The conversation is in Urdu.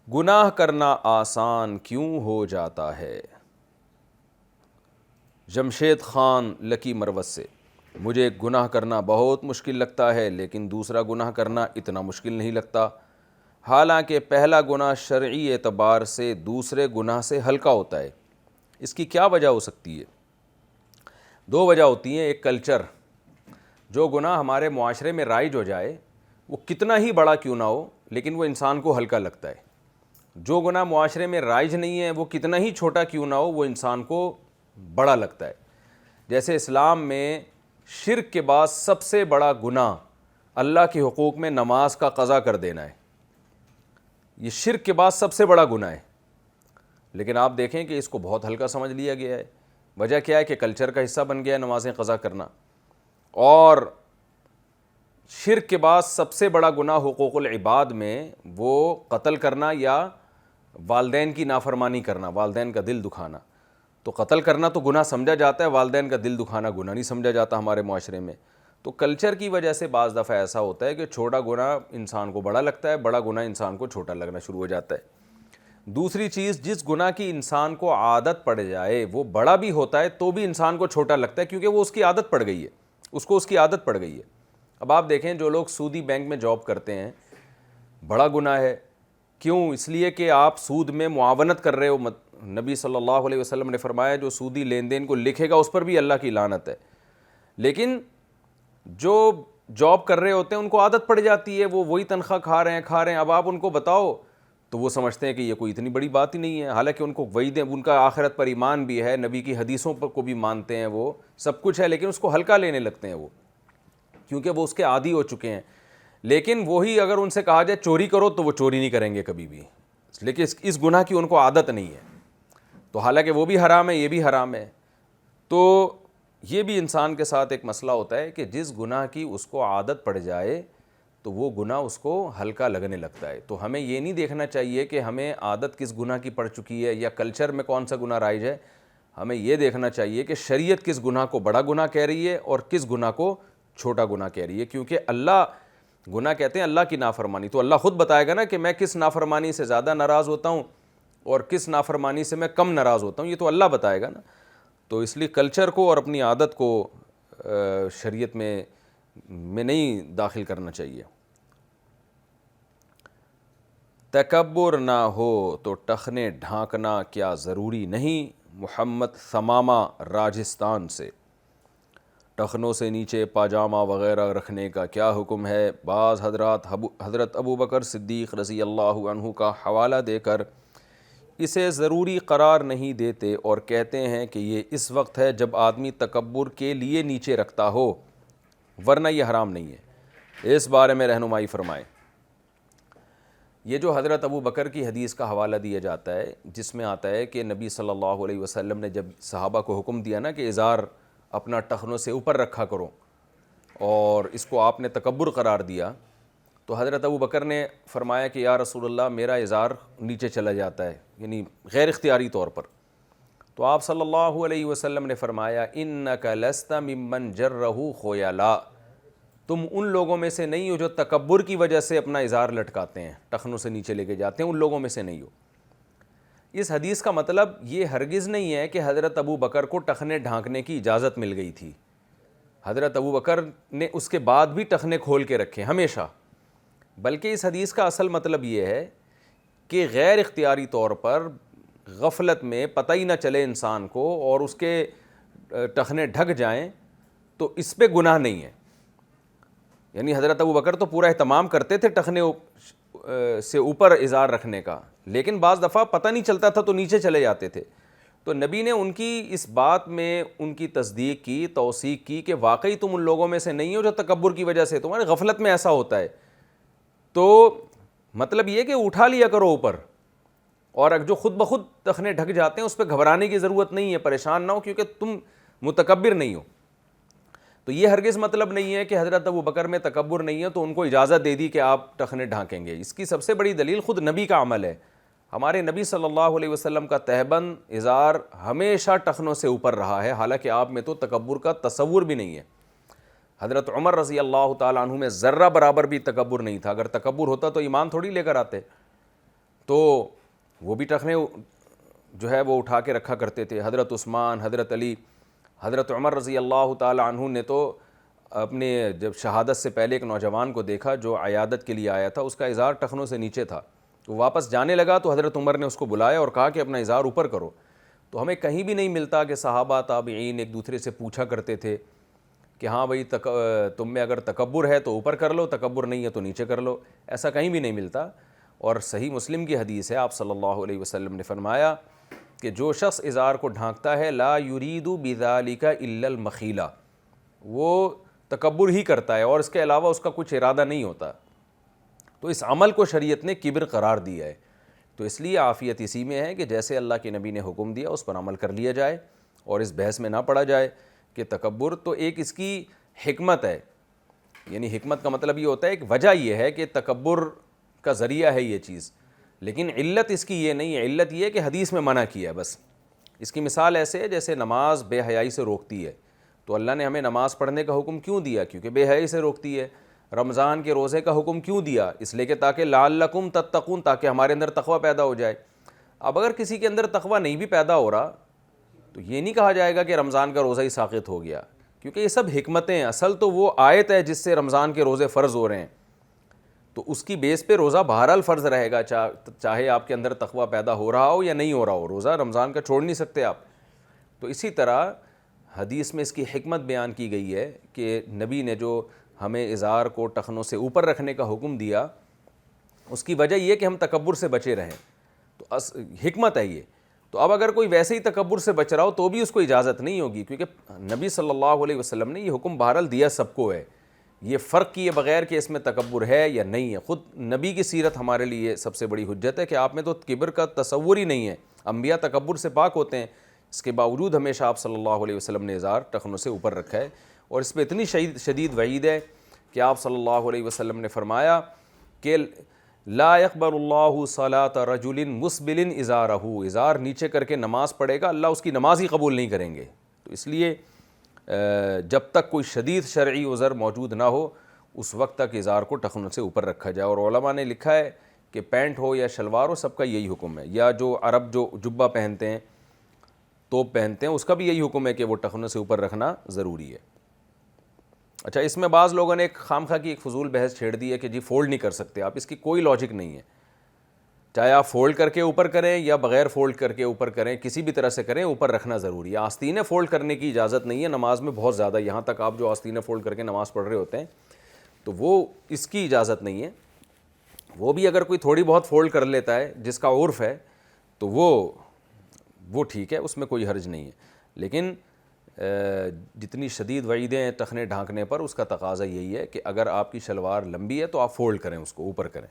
گناہ کرنا آسان کیوں ہو جاتا ہے؟ جمشید خان لکی مروت سے: مجھے گناہ کرنا بہت مشکل لگتا ہے، لیکن دوسرا گناہ کرنا اتنا مشکل نہیں لگتا، حالانکہ پہلا گناہ شرعی اعتبار سے دوسرے گناہ سے ہلکا ہوتا ہے۔ اس کی کیا وجہ ہو سکتی ہے؟ دو وجہ ہوتی ہیں۔ ایک کلچر، جو گناہ ہمارے معاشرے میں رائج ہو جائے وہ کتنا ہی بڑا کیوں نہ ہو لیکن وہ انسان کو ہلکا لگتا ہے۔ جو گناہ معاشرے میں رائج نہیں ہے وہ کتنا ہی چھوٹا کیوں نہ ہو وہ انسان کو بڑا لگتا ہے۔ جیسے اسلام میں شرک کے بعد سب سے بڑا گناہ اللہ کے حقوق میں نماز کا قضا کر دینا ہے۔ یہ شرک کے بعد سب سے بڑا گناہ ہے، لیکن آپ دیکھیں کہ اس کو بہت ہلکا سمجھ لیا گیا ہے۔ وجہ کیا ہے کہ کلچر کا حصہ بن گیا ہے نمازیں قضا کرنا۔ اور شرک کے بعد سب سے بڑا گناہ حقوق العباد میں وہ قتل کرنا یا والدین کی نافرمانی کرنا، والدین کا دل دکھانا۔ تو قتل کرنا تو گناہ سمجھا جاتا ہے، والدین کا دل دکھانا گناہ نہیں سمجھا جاتا ہمارے معاشرے میں۔ تو کلچر کی وجہ سے بعض دفعہ ایسا ہوتا ہے کہ چھوٹا گناہ انسان کو بڑا لگتا ہے، بڑا گناہ انسان کو چھوٹا لگنا شروع ہو جاتا ہے۔ دوسری چیز، جس گناہ کی انسان کو عادت پڑ جائے وہ بڑا بھی ہوتا ہے تو بھی انسان کو چھوٹا لگتا ہے، کیونکہ وہ اس کی عادت پڑ گئی ہے، اس کی عادت پڑ گئی ہے۔ اب آپ دیکھیں جو لوگ سودی بینک میں جاب کرتے ہیں، بڑا گناہ ہے۔ کیوں؟ اس لیے کہ آپ سود میں معاونت کر رہے ہو۔ نبی صلی اللہ علیہ وسلم نے فرمایا جو سودی لین دین کو لکھے گا اس پر بھی اللہ کی لعنت ہے۔ لیکن جو جاب کر رہے ہوتے ہیں ان کو عادت پڑ جاتی ہے، وہ وہی تنخواہ کھا رہے ہیں۔ اب آپ ان کو بتاؤ تو وہ سمجھتے ہیں کہ یہ کوئی اتنی بڑی بات ہی نہیں ہے، حالانکہ ان کو وعید، ان کا آخرت پر ایمان بھی ہے، نبی کی حدیثوں پر کو بھی مانتے ہیں، وہ سب کچھ ہے، لیکن اس کو ہلکا لینے لگتے ہیں وہ، کیونکہ وہ اس کے عادی ہو چکے ہیں۔ لیکن وہی اگر ان سے کہا جائے چوری کرو تو وہ چوری نہیں کریں گے کبھی بھی، لیکن اس گناہ کی ان کو عادت نہیں ہے۔ تو حالانکہ وہ بھی حرام ہے، یہ بھی حرام ہے۔ تو یہ بھی انسان کے ساتھ ایک مسئلہ ہوتا ہے کہ جس گناہ کی اس کو عادت پڑ جائے تو وہ گناہ اس کو ہلکا لگنے لگتا ہے۔ تو ہمیں یہ نہیں دیکھنا چاہیے کہ ہمیں عادت کس گناہ کی پڑ چکی ہے یا کلچر میں کون سا گناہ رائج ہے۔ ہمیں یہ دیکھنا چاہیے کہ شریعت کس گناہ کو بڑا گناہ کہہ رہی ہے اور کس گناہ کو چھوٹا گناہ کہہ رہی ہے، کیونکہ اللہ گناہ کہتے ہیں اللہ کی نافرمانی، تو اللہ خود بتائے گا نا کہ میں کس نافرمانی سے زیادہ ناراض ہوتا ہوں اور کس نافرمانی سے میں کم ناراض ہوتا ہوں، یہ تو اللہ بتائے گا نا۔ تو اس لیے کلچر کو اور اپنی عادت کو شریعت میں نہیں داخل کرنا چاہیے۔ تکبر نہ ہو تو ٹخنے ڈھانکنا کیا ضروری نہیں؟ محمد ثمامہ راجستھان سے: ٹخنوں سے نیچے پاجامہ وغیرہ رکھنے کا کیا حکم ہے؟ بعض حضرات حضرت ابوبکر صدیق رضی اللہ عنہ کا حوالہ دے کر اسے ضروری قرار نہیں دیتے اور کہتے ہیں کہ یہ اس وقت ہے جب آدمی تکبر کے لیے نیچے رکھتا ہو، ورنہ یہ حرام نہیں ہے۔ اس بارے میں رہنمائی فرمائیں۔ یہ جو حضرت ابو بکر کی حدیث کا حوالہ دیا جاتا ہے جس میں آتا ہے کہ نبی صلی اللہ علیہ وسلم نے جب صحابہ کو حکم دیا نا کہ ازار اپنا ٹخنوں سے اوپر رکھا کرو، اور اس کو آپ نے تکبر قرار دیا، تو حضرت ابو بکر نے فرمایا کہ یا رسول اللہ میرا ازار نیچے چلا جاتا ہے، یعنی غیر اختیاری طور پر۔ تو آپ صلی اللہ علیہ وسلم نے فرمایا انک لست ممن جرہ خیلا، تم ان لوگوں میں سے نہیں ہو جو تکبر کی وجہ سے اپنا ازار لٹکاتے ہیں، ٹخنوں سے نیچے لے کے جاتے ہیں، ان لوگوں میں سے نہیں ہو۔ اس حدیث کا مطلب یہ ہرگز نہیں ہے کہ حضرت ابو بکر کو ٹخنے ڈھانکنے کی اجازت مل گئی تھی۔ حضرت ابو بکر نے اس کے بعد بھی ٹخنے کھول کے رکھے ہمیشہ، بلکہ اس حدیث کا اصل مطلب یہ ہے کہ غیر اختیاری طور پر غفلت میں پتہ ہی نہ چلے انسان کو اور اس کے ٹخنے ڈھک جائیں تو اس پہ گناہ نہیں ہے۔ یعنی حضرت ابو بکر تو پورا اہتمام کرتے تھے ٹخنے سے اوپر ازار رکھنے کا، لیکن بعض دفعہ پتہ نہیں چلتا تھا تو نیچے چلے جاتے تھے۔ تو نبی نے ان کی اس بات میں ان کی تصدیق کی، توثیق کی کہ واقعی تم ان لوگوں میں سے نہیں ہو جو تکبر کی وجہ سے، تمہارے غفلت میں ایسا ہوتا ہے۔ تو مطلب یہ کہ اٹھا لیا کرو اوپر، اور جو خود بخود ٹخنے ڈھک جاتے ہیں اس پہ گھبرانے کی ضرورت نہیں ہے، پریشان نہ ہو، کیونکہ تم متکبر نہیں ہو۔ تو یہ ہرگز مطلب نہیں ہے کہ حضرت ابو بکر میں تکبر نہیں ہے تو ان کو اجازت دے دی کہ آپ ٹخنے ڈھانکیں گے۔ اس کی سب سے بڑی دلیل خود نبی کا عمل ہے۔ ہمارے نبی صلی اللہ علیہ وسلم کا تہبند ازار ہمیشہ ٹخنوں سے اوپر رہا ہے، حالانکہ آپ میں تو تکبر کا تصور بھی نہیں ہے۔ حضرت عمر رضی اللہ تعالیٰ عنہ میں ذرہ برابر بھی تکبر نہیں تھا، اگر تکبر ہوتا تو ایمان تھوڑی لے کر آتے۔ تو وہ بھی ٹخنے جو ہے وہ اٹھا کے رکھا کرتے تھے. حضرت عثمان، حضرت علی، حضرت عمر رضی اللہ تعالی عنہ نے تو اپنے جب شہادت سے پہلے ایک نوجوان کو دیکھا جو عیادت کے لیے آیا تھا، اس کا ازار ٹخنوں سے نیچے تھا. تو واپس جانے لگا تو حضرت عمر نے اس کو بلایا اور کہا کہ اپنا ازار اوپر کرو. تو ہمیں کہیں بھی نہیں ملتا کہ صحابہ تابعین ایک دوسرے سے پوچھا کرتے تھے کہ ہاں بھائی تم میں اگر تکبر ہے تو اوپر کر لو، تکبر نہیں ہے تو نیچے کر لو. ایسا کہیں بھی نہیں ملتا. اور صحیح مسلم کی حدیث ہے، آپ صلی اللہ علیہ وسلم نے فرمایا کہ جو شخص ازار کو ڈھانکتا ہے لا یرید بذالک الا المخیلہ، وہ تکبر ہی کرتا ہے اور اس کے علاوہ اس کا کچھ ارادہ نہیں ہوتا. تو اس عمل کو شریعت نے کبر قرار دیا ہے. تو اس لیے عافیت اسی میں ہے کہ جیسے اللہ کے نبی نے حکم دیا اس پر عمل کر لیا جائے اور اس بحث میں نہ پڑا جائے کہ تکبر. تو ایک اس کی حکمت ہے، یعنی حکمت کا مطلب یہ ہوتا ہے، ایک وجہ یہ ہے کہ تکبر کا ذریعہ ہے یہ چیز، لیکن علت اس کی یہ نہیں ہے. علت یہ ہے کہ حدیث میں منع کیا ہے بس. اس کی مثال ایسے ہے جیسے نماز بے حیائی سے روکتی ہے. تو اللہ نے ہمیں نماز پڑھنے کا حکم کیوں دیا؟ کیونکہ بے حیائی سے روکتی ہے. رمضان کے روزے کا حکم کیوں دیا؟ اس لیے کہ تاکہ لعلکم تتقون، تاکہ ہمارے اندر تقوی پیدا ہو جائے. اب اگر کسی کے اندر تقوی نہیں بھی پیدا ہو رہا تو یہ نہیں کہا جائے گا کہ رمضان کا روزہ ہی ساقط ہو گیا، کیونکہ یہ سب حکمتیں ہیں. اصل تو وہ آیت ہے جس سے رمضان کے روزے فرض ہو رہے ہیں، تو اس کی بیس پہ روزہ بہرحال فرض رہے گا، چاہے آپ کے اندر تقوی پیدا ہو رہا ہو یا نہیں ہو رہا ہو. روزہ رمضان کا چھوڑ نہیں سکتے آپ. تو اسی طرح حدیث میں اس کی حکمت بیان کی گئی ہے کہ نبی نے جو ہمیں ازار کو ٹخنوں سے اوپر رکھنے کا حکم دیا، اس کی وجہ یہ کہ ہم تکبر سے بچے رہیں. تو حکمت ہے یہ. تو اب اگر کوئی ویسے ہی تکبر سے بچ رہا ہو تو بھی اس کو اجازت نہیں ہوگی، کیونکہ نبی صلی اللہ علیہ وسلم نے یہ حکم بہرحال دیا سب کو ہے. یہ فرق کیے بغیر کہ اس میں تکبر ہے یا نہیں ہے. خود نبی کی سیرت ہمارے لیے سب سے بڑی حجت ہے کہ آپ میں تو کبر کا تصور ہی نہیں ہے. انبیاء تکبر سے پاک ہوتے ہیں، اس کے باوجود ہمیشہ آپ صلی اللہ علیہ وسلم نے ازار ٹخنوں سے اوپر رکھا ہے. اور اس پہ اتنی شدید وعید ہے کہ آپ صلی اللہ علیہ وسلم نے فرمایا کہ لا يقبل اللہ صلاۃ رجل مسبل ازارہ، ازار نیچے کر کے نماز پڑھے گا اللہ اس کی نماز ہی قبول نہیں کریں گے. تو اس لیے جب تک کوئی شدید شرعی عذر موجود نہ ہو اس وقت تک ازار کو ٹخنوں سے اوپر رکھا جائے. اور علماء نے لکھا ہے کہ پینٹ ہو یا شلوار ہو سب کا یہی حکم ہے، یا جو عرب جو جبہ پہنتے ہیں، توپ پہنتے ہیں، اس کا بھی یہی حکم ہے کہ وہ ٹخنوں سے اوپر رکھنا ضروری ہے. اچھا، اس میں بعض لوگوں نے ایک خام خواہ کی ایک فضول بحث چھیڑ دی ہے کہ جی فولڈ نہیں کر سکتے آپ. اس کی کوئی لاجک نہیں ہے. چاہے آپ فولڈ کر کے اوپر کریں یا بغیر فولڈ کر کے اوپر کریں، کسی بھی طرح سے کریں، اوپر رکھنا ضروری ہے. آستینیں فولڈ کرنے کی اجازت نہیں ہے نماز میں بہت زیادہ. یہاں تک آپ جو آستینیں فولڈ کر کے نماز پڑھ رہے ہوتے ہیں تو وہ اس کی اجازت نہیں ہے. وہ بھی اگر کوئی تھوڑی بہت فولڈ کر لیتا ہے جس کا عرف ہے تو وہ ٹھیک ہے، اس میں کوئی حرج نہیں ہے. لیکن جتنی شدید وعیدیں ہیں ٹخنے ڈھانکنے پر، اس کا تقاضا یہی ہے کہ اگر آپ کی شلوار لمبی ہے تو آپ فولڈ کریں، اس کو اوپر کریں.